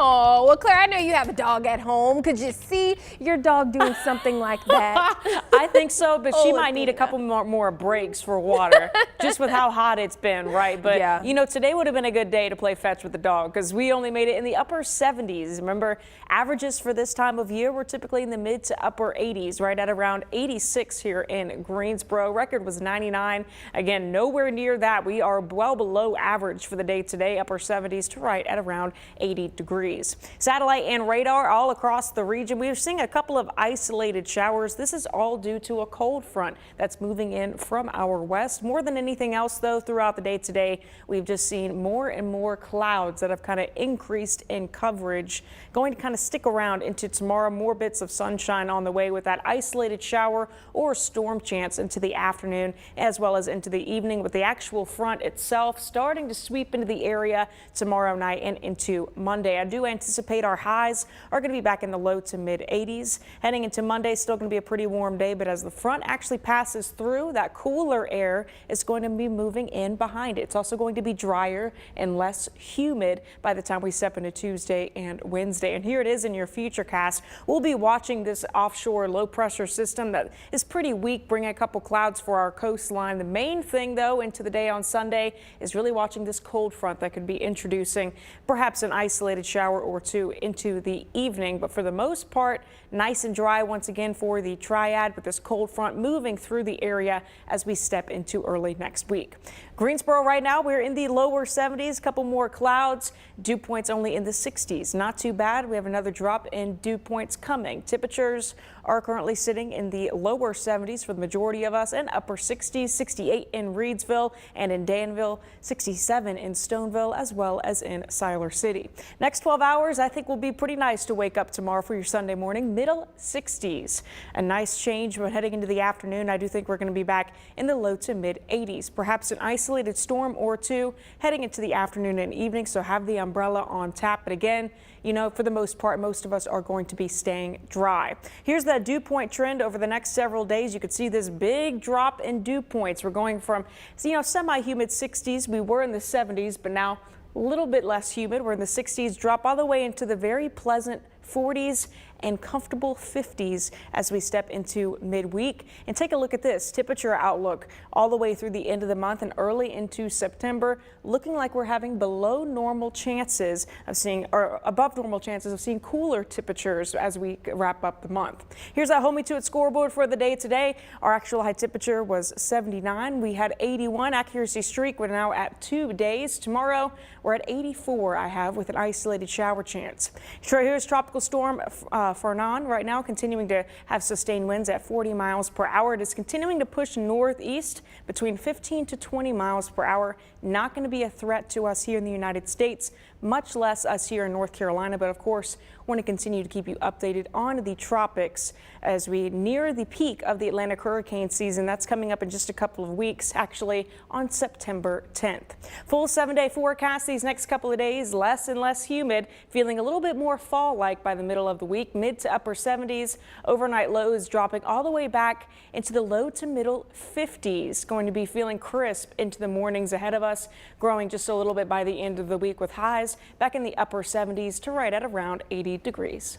Oh, well, Claire, I know you have a dog at home. Could you see your dog doing something like that? I think so, but she Oh, might need a Athena. couple more breaks for water, just with how hot it's been, right? But, Yeah. you know, today would have been a good day to play fetch with the dog because we only made it in the upper 70s. Remember, averages for this time of year were typically in the mid to upper 80s, right at around 86 here in Greensboro. Record was 99. Again, nowhere near that. We are well below average for the day today, upper 70s to right at around 80 degrees. Satellite and radar all across the region. We are seeing a couple of isolated showers. This is all due to a cold front that's moving in from our west. More than anything else, though, throughout the day today, we've just seen more and more clouds that have kind of increased in coverage. Going to kind of stick around into tomorrow. More bits of sunshine on the way with that isolated shower or storm chance into the afternoon as well as into the evening, with the actual front itself starting to sweep into the area tomorrow night and into Monday. I do anticipate our highs are going to be back in the low to mid 80s. Heading into Monday, still going to be a pretty warm day, but as the front actually passes through, that cooler air is going to be moving in behind it. It's also going to be drier and less humid by the time we step into Tuesday and Wednesday. And here it is in your futurecast. We'll be watching this offshore low pressure system that is pretty weak, bringing a couple clouds for our coastline. The main thing, though, into the day on Sunday is really watching this cold front that could be introducing perhaps an isolated shower or two into the evening. But for the most part, nice and dry once again for the triad, with this cold front moving through the area as we step into early next week. Greensboro right now, we're in the lower 70s, a couple more clouds, dew points only in the 60s. Not too bad. We have another drop in dew points coming. Temperatures are currently sitting in the lower 70s for the majority of us, and upper 60s, 68 in Reedsville and in Danville, 67 in Stoneville, as well as in Siler City. Next 12 hours, I think will be pretty nice to wake up tomorrow for your Sunday morning, middle 60s. A nice change, but heading into the afternoon, I do think we're going to be back in the low to mid 80s. Perhaps an isolated storm or two heading into the afternoon and evening, so have the umbrella on tap. But again, you know, for the most part, most of us are going to be staying dry. Here's the dew point trend over the next several days. You could see this big drop in dew points. We're going from, you know, semi-humid 60s. We were in the 70s, but now a little bit less humid. We're in the 60s, drop all the way into the very pleasant 40s and comfortable 50s as we step into midweek. And take a look at this temperature outlook all the way through the end of the month and early into September, looking like we're having below normal chances of seeing, or above normal chances of seeing, cooler temperatures as we wrap up the month. Here's our Hold Me To It scoreboard for the day today. Our actual high temperature was 79. We had 81. Accuracy streak, we're now at 2 days. Tomorrow we're at 84. I have with an isolated shower chance. Here's tropical storm Fernand right now continuing to have sustained winds at 40 miles per hour. It is continuing to push northeast between 15 to 20 miles per hour. Not going to be a threat to us here in the United States, much less us here in North Carolina. But of course, want to continue to keep you updated on the tropics as we near the peak of the Atlantic hurricane season. That's coming up in just a couple of weeks, actually on September 10th. Full 7-day forecast these next couple of days, less and less humid, feeling a little bit more fall-like by the middle of the week, mid to upper 70s. Overnight lows dropping all the way back into the low to middle 50s. Going to be feeling crisp into the mornings ahead of us, growing just a little bit by the end of the week with highs back in the upper 70s to right at around 80 degrees.